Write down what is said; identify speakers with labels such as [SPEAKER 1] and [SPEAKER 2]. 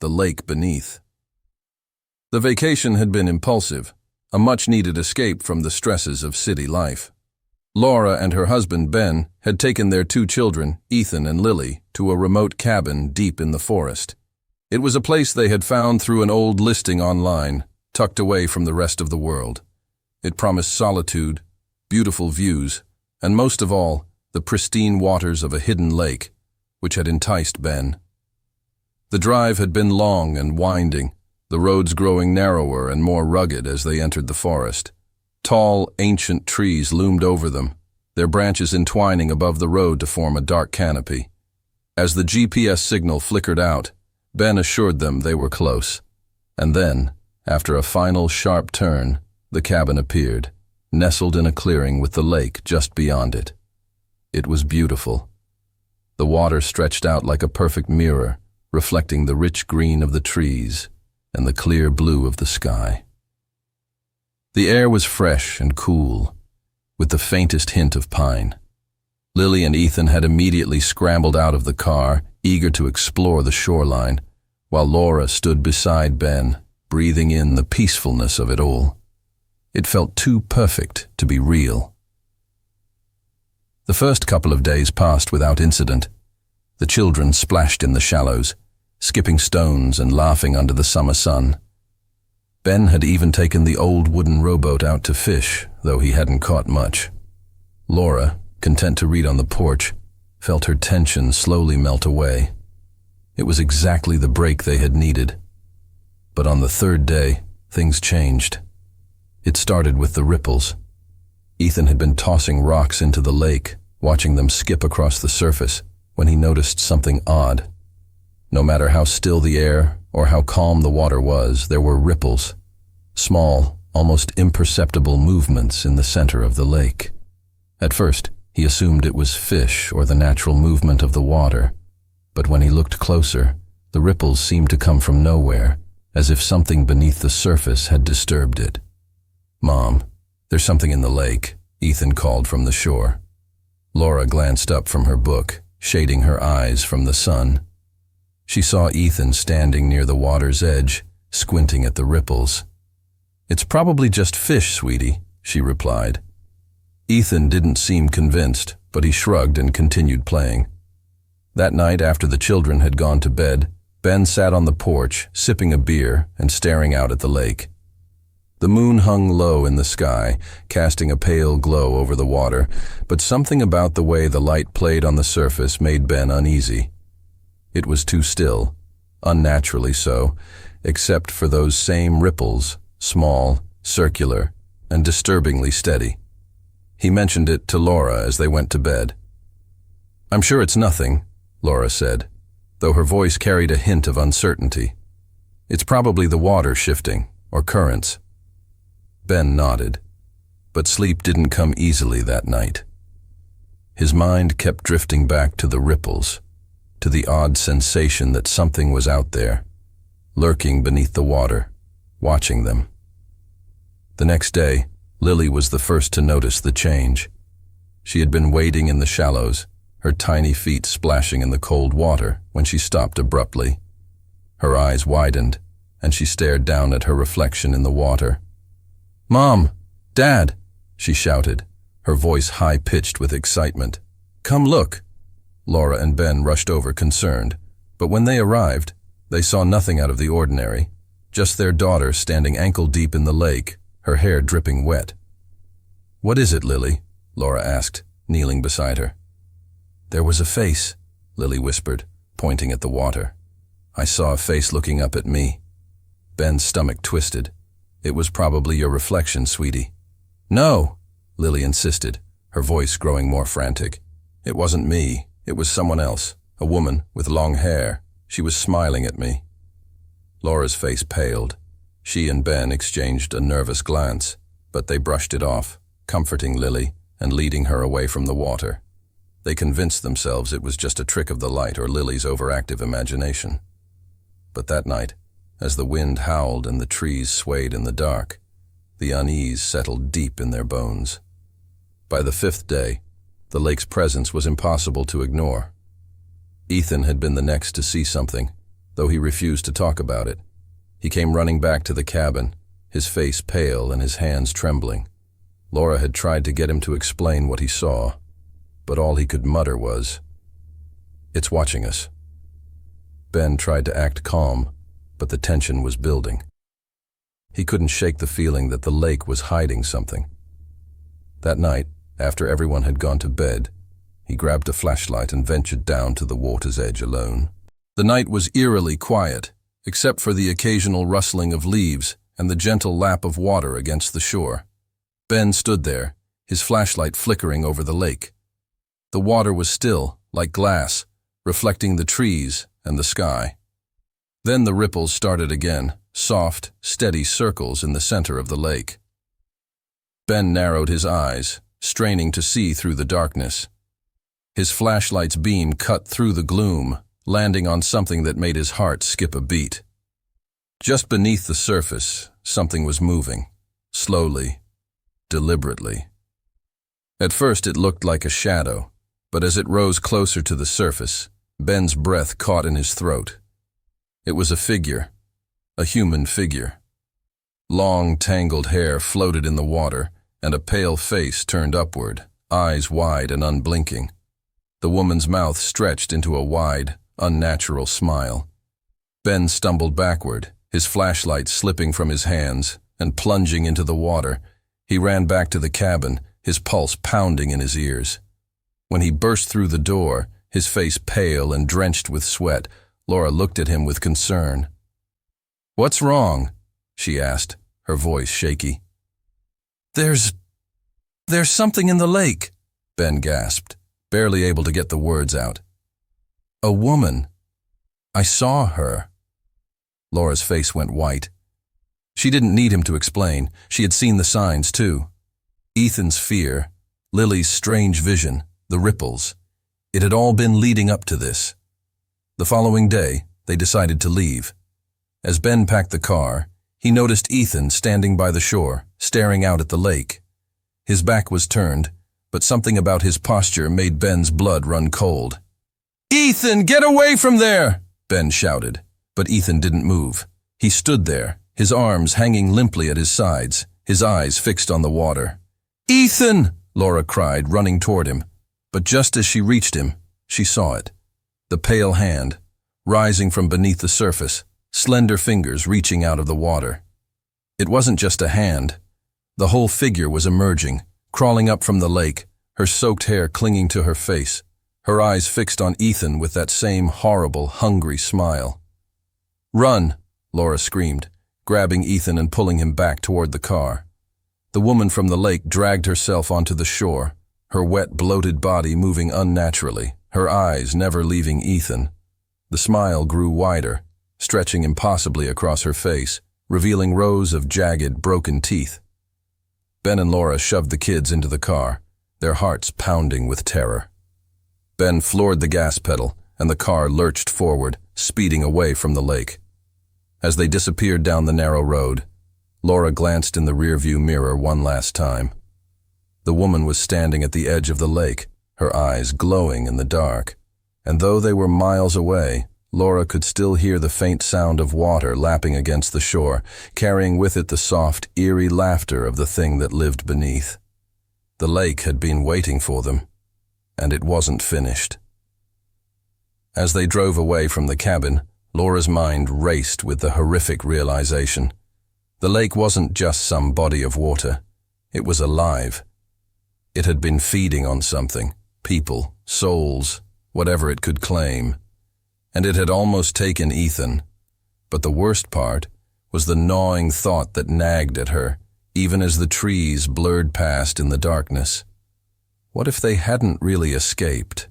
[SPEAKER 1] the lake beneath. The vacation had been impulsive, a much-needed escape from the stresses of city life. Laura and her husband Ben had taken their 2 children, Ethan and Lily, to a remote cabin deep in the forest. It was a place they had found through an old listing online, tucked away from the rest of the world. It promised solitude, beautiful views, and most of all, the pristine waters of a hidden lake, which had enticed Ben. The drive had been long and winding, the roads growing narrower and more rugged as they entered the forest. Tall, ancient trees loomed over them, their branches entwining above the road to form a dark canopy. As the GPS signal flickered out, Ben assured them they were close. And then, after a final sharp turn, the cabin appeared, nestled in a clearing with the lake just beyond it. It was beautiful. The water stretched out like a perfect mirror, reflecting the rich green of the trees and the clear blue of the sky. The air was fresh and cool, with the faintest hint of pine. Lily and Ethan had immediately scrambled out of the car, eager to explore the shoreline, while Laura stood beside Ben, breathing in the peacefulness of it all. It felt too perfect to be real. The first couple of days passed without incident. The children splashed in the shallows, skipping stones and laughing under the summer sun. Ben had even taken the old wooden rowboat out to fish, though he hadn't caught much. Laura, content to read on the porch, felt her tension slowly melt away. It was exactly the break they had needed. But on the 3rd day, things changed. It started with the ripples. Ethan had been tossing rocks into the lake, watching them skip across the surface, when he noticed something odd. No matter how still the air or how calm the water was, there were ripples, small, almost imperceptible movements in the center of the lake. At first, he assumed it was fish or the natural movement of the water, but when he looked closer, the ripples seemed to come from nowhere, as if something beneath the surface had disturbed it. "Mom, there's something in the lake," Ethan called from the shore. Laura glanced up from her book, shading her eyes from the sun. She saw Ethan standing near the water's edge, squinting at the ripples. "It's probably just fish, sweetie," she replied. Ethan didn't seem convinced, but he shrugged and continued playing. That night, after the children had gone to bed, Ben sat on the porch, sipping a beer and staring out at the lake. The moon hung low in the sky, casting a pale glow over the water, but something about the way the light played on the surface made Ben uneasy. It was too still, unnaturally so, except for those same ripples, small, circular, and disturbingly steady. He mentioned it to Laura as they went to bed. "I'm sure it's nothing," Laura said, though her voice carried a hint of uncertainty. "It's probably the water shifting, or currents." Ben nodded, but sleep didn't come easily that night. His mind kept drifting back to the ripples, to the odd sensation that something was out there, lurking beneath the water, watching them. The next day, Lily was the first to notice the change. She had been wading in the shallows, her tiny feet splashing in the cold water, when she stopped abruptly. Her eyes widened, and she stared down at her reflection in the water. "Mom! Dad!" she shouted, her voice high-pitched with excitement. "Come look!" Laura and Ben rushed over concerned, but when they arrived, they saw nothing out of the ordinary, just their daughter standing ankle-deep in the lake, her hair dripping wet. "What is it, Lily?" Laura asked, kneeling beside her. "There was a face," Lily whispered, pointing at the water. "I saw a face looking up at me." Ben's stomach twisted. "It was probably your reflection, sweetie." "No," Lily insisted, her voice growing more frantic. "It wasn't me. It was someone else, a woman with long hair. She was smiling at me." Laura's face paled. She and Ben exchanged a nervous glance, but they brushed it off, comforting Lily and leading her away from the water. They convinced themselves it was just a trick of the light or Lily's overactive imagination. But that night, as the wind howled and the trees swayed in the dark, the unease settled deep in their bones. By the 5th day, the lake's presence was impossible to ignore. Ethan had been the next to see something, though he refused to talk about it. He came running back to the cabin, his face pale and his hands trembling. Laura had tried to get him to explain what he saw, but all he could mutter was, "It's watching us." Ben tried to act calm, but the tension was building. He couldn't shake the feeling that the lake was hiding something. That night, after everyone had gone to bed, he grabbed a flashlight and ventured down to the water's edge alone. The night was eerily quiet, except for the occasional rustling of leaves and the gentle lap of water against the shore. Ben stood there, his flashlight flickering over the lake. The water was still, like glass, reflecting the trees and the sky. Then the ripples started again, soft, steady circles in the center of the lake. Ben narrowed his eyes, straining to see through the darkness. His flashlight's beam cut through the gloom, landing on something that made his heart skip a beat. Just beneath the surface, something was moving, slowly, deliberately. At first it looked like a shadow, but as it rose closer to the surface, Ben's breath caught in his throat. It was a figure, a human figure. Long, tangled hair floated in the water, and a pale face turned upward, eyes wide and unblinking. The woman's mouth stretched into a wide, unnatural smile. Ben stumbled backward, his flashlight slipping from his hands and plunging into the water. He ran back to the cabin, his pulse pounding in his ears. When he burst through the door, his face pale and drenched with sweat, Laura looked at him with concern. "What's wrong?" she asked, her voice shaky. There's something in the lake," Ben gasped, barely able to get the words out. "A woman. I saw her." Laura's face went white. She didn't need him to explain. She had seen the signs, too. Ethan's fear, Lily's strange vision, the ripples. It had all been leading up to this. The following day, they decided to leave. As Ben packed the car, he noticed Ethan standing by the shore, staring out at the lake. His back was turned, but something about his posture made Ben's blood run cold. "Ethan, get away from there!" Ben shouted, but Ethan didn't move. He stood there, his arms hanging limply at his sides, his eyes fixed on the water. "Ethan!" Laura cried, running toward him. But just as she reached him, she saw it. The pale hand, rising from beneath the surface, slender fingers reaching out of the water. It wasn't just a hand. The whole figure was emerging, crawling up from the lake, her soaked hair clinging to her face, her eyes fixed on Ethan with that same horrible, hungry smile. "Run!" Laura screamed, grabbing Ethan and pulling him back toward the car. The woman from the lake dragged herself onto the shore, her wet, bloated body moving unnaturally, her eyes never leaving Ethan. The smile grew wider, stretching impossibly across her face, revealing rows of jagged, broken teeth. Ben and Laura shoved the kids into the car, their hearts pounding with terror. Ben floored the gas pedal, and the car lurched forward, speeding away from the lake. As they disappeared down the narrow road, Laura glanced in the rearview mirror one last time. The woman was standing at the edge of the lake, her eyes glowing in the dark, and though they were miles away, Laura could still hear the faint sound of water lapping against the shore, carrying with it the soft, eerie laughter of the thing that lived beneath. The lake had been waiting for them, and it wasn't finished. As they drove away from the cabin, Laura's mind raced with the horrific realization. The lake wasn't just some body of water. It was alive. It had been feeding on something, people, souls, whatever it could claim. And it had almost taken Ethan. But the worst part was the gnawing thought that nagged at her, even as the trees blurred past in the darkness. What if they hadn't really escaped?